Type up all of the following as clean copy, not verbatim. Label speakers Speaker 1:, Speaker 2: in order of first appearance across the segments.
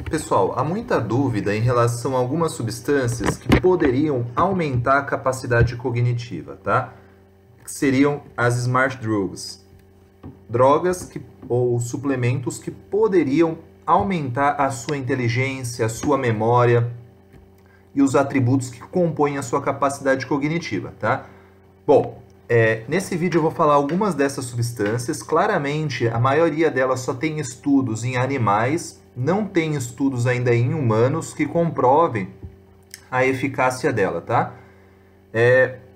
Speaker 1: Pessoal, há muita dúvida em relação a algumas substâncias que poderiam aumentar a capacidade cognitiva, tá? Que seriam as smart drugs, drogas ou suplementos que poderiam aumentar a sua inteligência, a sua memória e os atributos que compõem a sua capacidade cognitiva, tá? Bom, nesse vídeo eu vou falar algumas dessas substâncias. Claramente, a maioria delas só tem estudos em animais, não tem estudos ainda em humanos que comprovem a eficácia dela, tá?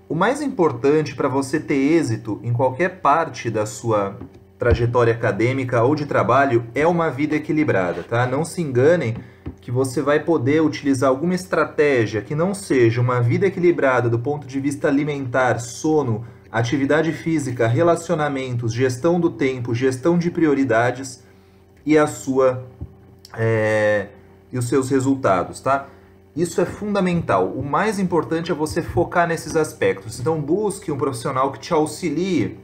Speaker 1: O mais importante para você ter êxito em qualquer parte da sua trajetória acadêmica ou de trabalho é uma vida equilibrada, tá? Não se enganem que você vai poder utilizar alguma estratégia que não seja uma vida equilibrada do ponto de vista alimentar, sono, atividade física, relacionamentos, gestão do tempo, gestão de prioridades e e os seus resultados, tá? Isso é fundamental. O mais importante é você focar nesses aspectos. Então busque um profissional que te auxilie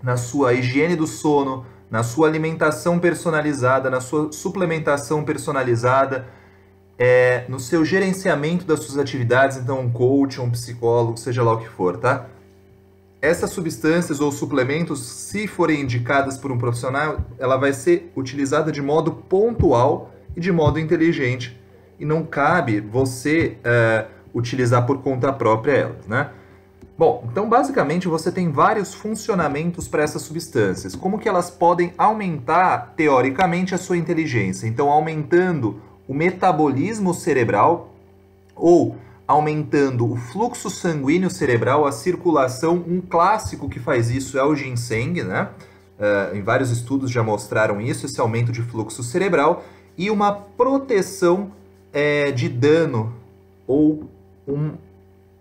Speaker 1: na sua higiene do sono, na sua alimentação personalizada, na sua suplementação personalizada, no seu gerenciamento das suas atividades, então um coach, um psicólogo, seja lá o que for, tá? Essas substâncias ou suplementos, se forem indicadas por um profissional, ela vai ser utilizada de modo pontual e de modo inteligente. E não cabe você utilizar por conta própria elas, né? Bom, então basicamente você tem vários funcionamentos para essas substâncias. Como que elas podem aumentar, teoricamente, a sua inteligência? Então, aumentando o metabolismo cerebral ou aumentando o fluxo sanguíneo cerebral, a circulação. Um clássico que faz isso é o ginseng, né? Em vários estudos já mostraram isso, esse aumento de fluxo cerebral. E uma proteção de dano ou um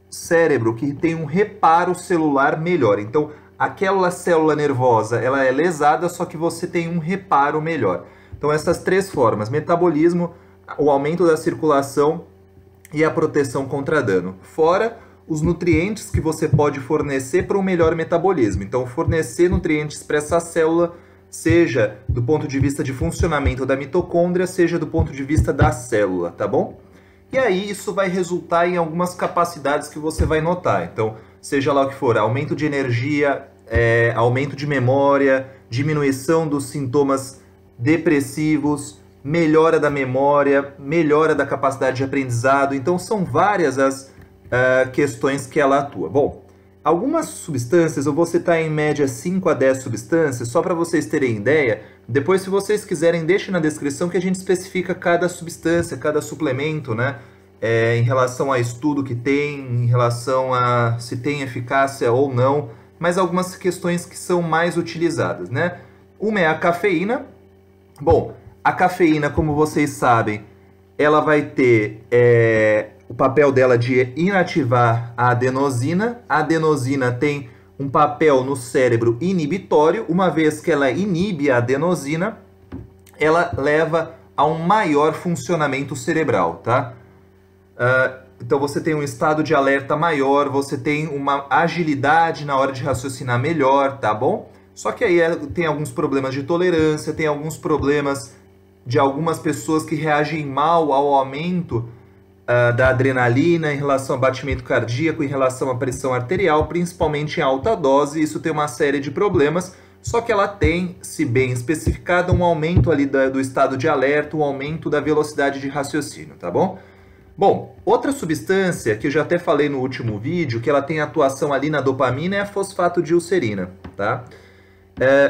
Speaker 1: cérebro que tem um reparo celular melhor. Então, aquela célula nervosa, ela é lesada, só que você tem um reparo melhor. Então, essas três formas: metabolismo, o aumento da circulação e a proteção contra dano. Fora os nutrientes que você pode fornecer para um melhor metabolismo. Então, fornecer nutrientes para essa célula, seja do ponto de vista de funcionamento da mitocôndria, seja do ponto de vista da célula, tá bom? E aí isso vai resultar em algumas capacidades que você vai notar. Então, seja lá o que for, aumento de energia, aumento de memória, diminuição dos sintomas depressivos, melhora da memória, melhora da capacidade de aprendizado. Então, são várias as questões que ela atua. Bom, algumas substâncias, eu vou citar em média 5 a 10 substâncias, só para vocês terem ideia. Depois, se vocês quiserem, deixem na descrição que a gente especifica cada substância, cada suplemento, né? Em relação a estudo que tem, em relação a se tem eficácia ou não, mas algumas questões que são mais utilizadas, né? Uma é a cafeína. Bom, a cafeína, como vocês sabem, ela vai ter o papel dela de inativar a adenosina. A adenosina tem um papel no cérebro inibitório. Uma vez que ela inibe a adenosina, ela leva a um maior funcionamento cerebral, tá? Então você tem um estado de alerta maior, você tem uma agilidade na hora de raciocinar melhor, tá bom? Só que aí tem alguns problemas de tolerância, tem alguns problemas de algumas pessoas que reagem mal ao aumento da adrenalina em relação ao batimento cardíaco, em relação à pressão arterial, principalmente em alta dose. Isso tem uma série de problemas, só que ela tem, se bem especificada, um aumento ali do estado de alerta, um aumento da velocidade de raciocínio, tá bom? Bom, outra substância que eu já até falei no último vídeo, que ela tem atuação ali na dopamina, é a fosfatodilcerina, tá?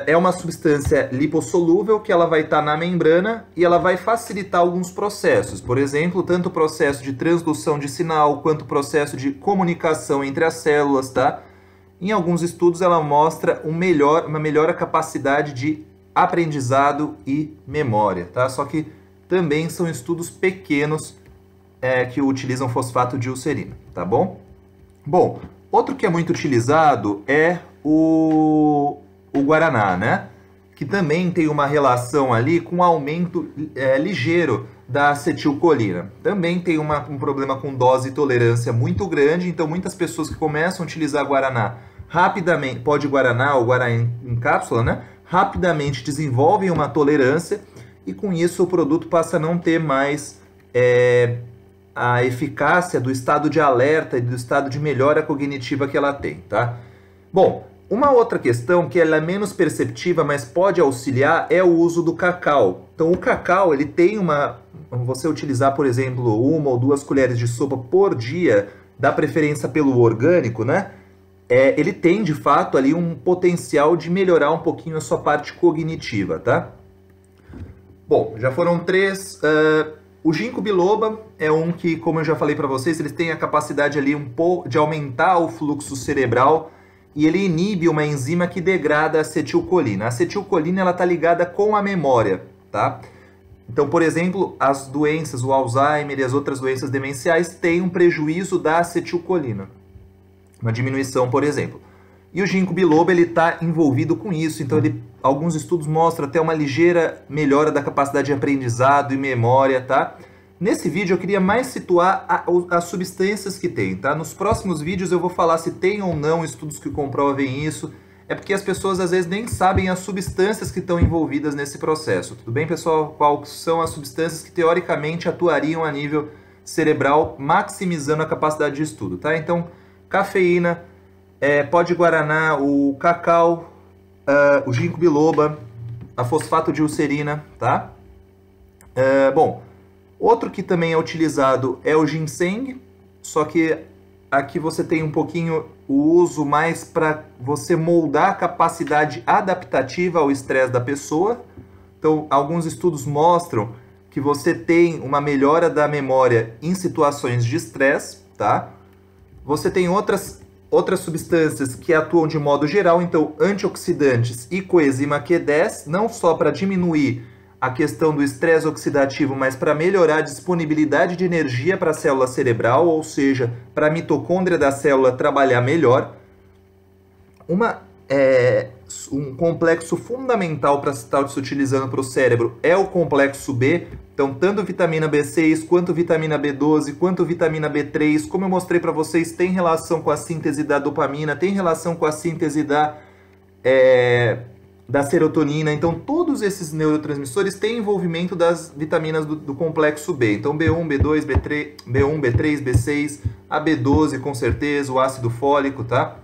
Speaker 1: É uma substância lipossolúvel que ela vai estar na membrana e ela vai facilitar alguns processos. Por exemplo, tanto o processo de transdução de sinal quanto o processo de comunicação entre as células, tá? Em alguns estudos ela mostra uma melhor capacidade de aprendizado e memória, tá? Só que também são estudos pequenos que utilizam fosfatodilcerina, tá bom? Bom, outro que é muito utilizado é o guaraná, né? Que também tem uma relação ali com um aumento ligeiro da acetilcolina. Também tem um problema com dose e tolerância muito grande, então muitas pessoas que começam a utilizar guaraná rapidamente, pó de guaraná ou guaraná em cápsula, né? Rapidamente desenvolvem uma tolerância e com isso o produto passa a não ter mais a eficácia do estado de alerta e do estado de melhora cognitiva que ela tem, tá? Bom, uma outra questão que ela é menos perceptiva, mas pode auxiliar, é o uso do cacau. Então o cacau, ele tem você utilizar, por exemplo, 1 ou 2 colheres de sopa por dia, dá preferência pelo orgânico, né? Ele tem, de fato, ali um potencial de melhorar um pouquinho a sua parte cognitiva, tá? Bom, já foram 3. O ginkgo biloba é um que, como eu já falei para vocês, eles têm a capacidade ali de aumentar o fluxo cerebral e ele inibe uma enzima que degrada a acetilcolina. A acetilcolina ela está ligada com a memória, tá? Então, por exemplo, as doenças, o Alzheimer e as outras doenças demenciais têm um prejuízo da acetilcolina. Uma diminuição, por exemplo. E o ginkgo biloba ele está envolvido com isso, então alguns estudos mostram até uma ligeira melhora da capacidade de aprendizado e memória, tá? Nesse vídeo eu queria mais situar as substâncias que tem, tá? Nos próximos vídeos eu vou falar se tem ou não estudos que comprovem isso, é porque as pessoas às vezes nem sabem as substâncias que estão envolvidas nesse processo. Tudo bem, pessoal? Quais são as substâncias que teoricamente atuariam a nível cerebral, maximizando a capacidade de estudo, tá? Então, cafeína, pó de guaraná, o cacau, o ginkgo biloba, a fosfato de ulcerina, tá? Bom, outro que também é utilizado é o ginseng, só que aqui você tem um pouquinho o uso mais para você moldar a capacidade adaptativa ao estresse da pessoa. Então, alguns estudos mostram que você tem uma melhora da memória em situações de estresse, tá? Você tem outras substâncias que atuam de modo geral, então antioxidantes e coenzima Q10, não só para diminuir a questão do estresse oxidativo, mas para melhorar a disponibilidade de energia para a célula cerebral, ou seja, para a mitocôndria da célula trabalhar melhor. Um complexo fundamental para estar se utilizando para o cérebro é o complexo B. Então, tanto vitamina B6, quanto vitamina B12, quanto vitamina B3, como eu mostrei para vocês, tem relação com a síntese da dopamina, tem relação com a síntese da serotonina. Então, todos esses neurotransmissores têm envolvimento das vitaminas do complexo B. Então, B1, B2, B1, B3, B6, a B12 com certeza, o ácido fólico, tá?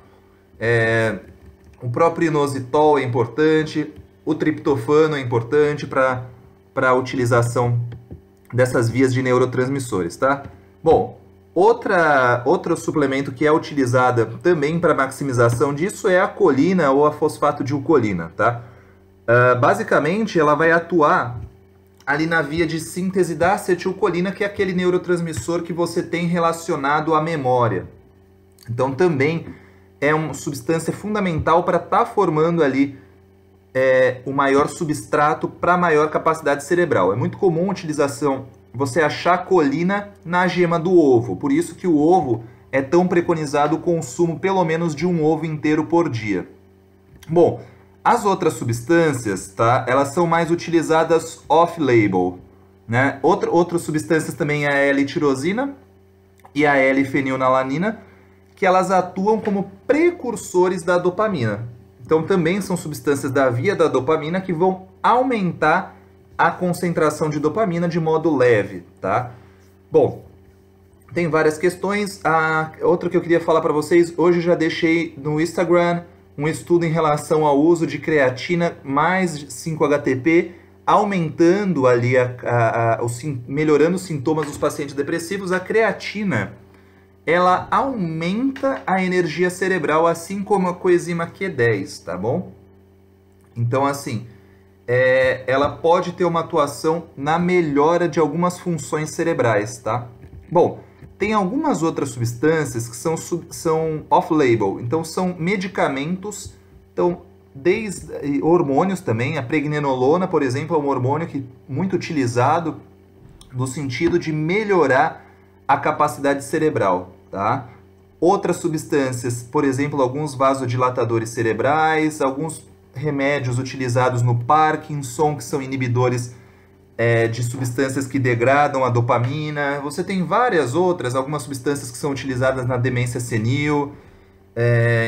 Speaker 1: O próprio inositol é importante, o triptofano é importante para a utilização dessas vias de neurotransmissores, tá? Bom, outro suplemento que é utilizada também para maximização disso é a colina ou a fosfato de colina, tá? Basicamente, ela vai atuar ali na via de síntese da acetilcolina, que é aquele neurotransmissor que você tem relacionado à memória. Então, também é uma substância fundamental para estar formando ali o maior substrato para maior capacidade cerebral. É muito comum a utilização, você achar colina na gema do ovo, por isso que o ovo é tão preconizado o consumo pelo menos de um ovo inteiro por dia. Bom, as outras substâncias, tá, elas são mais utilizadas off-label, né? Outras substâncias também é a L-tirosina e a L-fenilalanina, que elas atuam como precursores da dopamina. Então também são substâncias da via da dopamina que vão aumentar a concentração de dopamina de modo leve, tá? Bom, tem várias questões. Outra que eu queria falar para vocês, hoje eu já deixei no Instagram um estudo em relação ao uso de creatina mais 5-HTP, aumentando ali, melhorando os sintomas dos pacientes depressivos. A creatina, ela aumenta a energia cerebral, assim como a coenzima Q10, tá bom? Então, assim, ela pode ter uma atuação na melhora de algumas funções cerebrais, tá? Bom, tem algumas outras substâncias que são off-label, então são medicamentos, então, desde hormônios também. A pregnenolona, por exemplo, é um hormônio muito utilizado no sentido de melhorar a capacidade cerebral, tá? Outras substâncias, por exemplo, alguns vasodilatadores cerebrais, alguns remédios utilizados no Parkinson, que são inibidores de substâncias que degradam a dopamina. Você tem várias outras, algumas substâncias que são utilizadas na demência senil,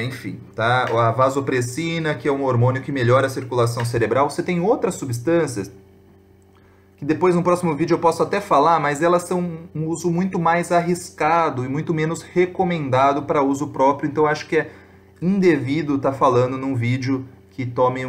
Speaker 1: enfim, tá? A vasopressina, que é um hormônio que melhora a circulação cerebral. Você tem outras substâncias que depois no próximo vídeo eu posso até falar, mas elas são um uso muito mais arriscado e muito menos recomendado para uso próprio, então acho que é indevido estar falando num vídeo que tome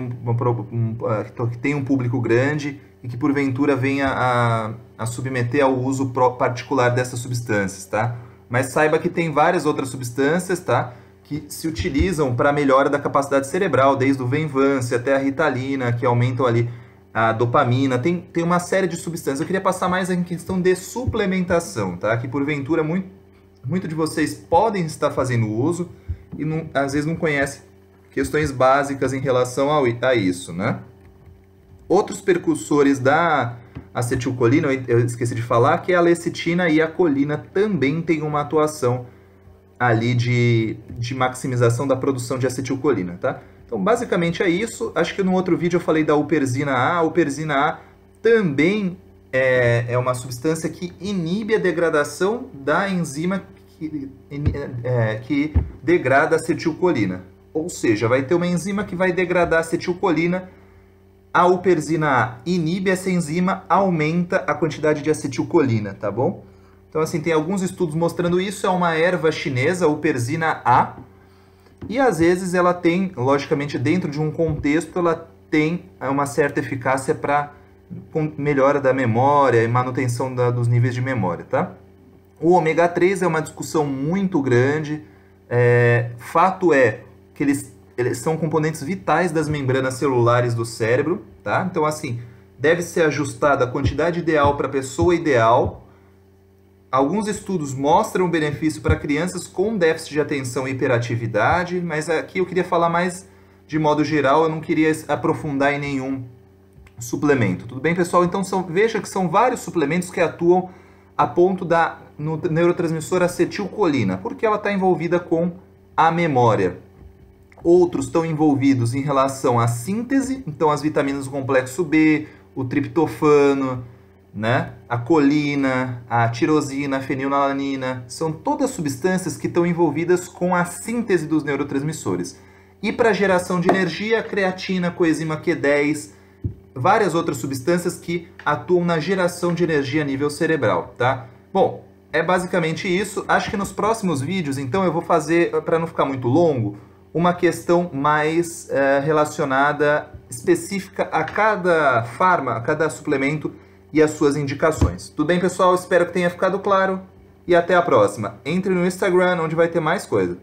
Speaker 1: que tem um público grande e que porventura venha a submeter ao uso particular dessas substâncias, tá? Mas saiba que tem várias outras substâncias, tá? Que se utilizam para melhora da capacidade cerebral, desde o Venvance até a Ritalina, que aumentam ali a dopamina, tem uma série de substâncias. Eu queria passar mais em questão de suplementação, tá? Que porventura muito de vocês podem estar fazendo uso e às vezes não conhecem questões básicas em relação a isso, né? Outros precursores da acetilcolina, eu esqueci de falar, que é a lecitina e a colina também tem uma atuação ali de maximização da produção de acetilcolina, tá? Então, basicamente é isso. Acho que no outro vídeo eu falei da uperzina A. A uperzina A também é uma substância que inibe a degradação da enzima que degrada a acetilcolina. Ou seja, vai ter uma enzima que vai degradar a acetilcolina. A uperzina A inibe essa enzima, aumenta a quantidade de acetilcolina, tá bom? Então, assim, tem alguns estudos mostrando isso. É uma erva chinesa, a uperzina A. E às vezes ela tem, logicamente, dentro de um contexto, ela tem uma certa eficácia para melhora da memória e manutenção dos níveis de memória, tá? O ômega 3 é uma discussão muito grande. Fato é que eles são componentes vitais das membranas celulares do cérebro, tá? Então, assim, deve ser ajustada a quantidade ideal para a pessoa ideal. Alguns estudos mostram o benefício para crianças com déficit de atenção e hiperatividade, mas aqui eu queria falar mais de modo geral, eu não queria aprofundar em nenhum suplemento. Tudo bem, pessoal? Então veja que são vários suplementos que atuam a ponto no neurotransmissor acetilcolina, porque ela está envolvida com a memória. Outros estão envolvidos em relação à síntese, então as vitaminas do complexo B, o triptofano, né? A colina, a tirosina, a fenilalanina, são todas substâncias que estão envolvidas com a síntese dos neurotransmissores. E para geração de energia, a creatina, coenzima Q10, várias outras substâncias que atuam na geração de energia a nível cerebral, tá? Bom, é basicamente isso. Acho que nos próximos vídeos, então, eu vou fazer, para não ficar muito longo, uma questão mais relacionada, específica a cada fármaco, a cada suplemento e as suas indicações. Tudo bem, pessoal? Espero que tenha ficado claro e até a próxima. Entre no Instagram, onde vai ter mais coisa.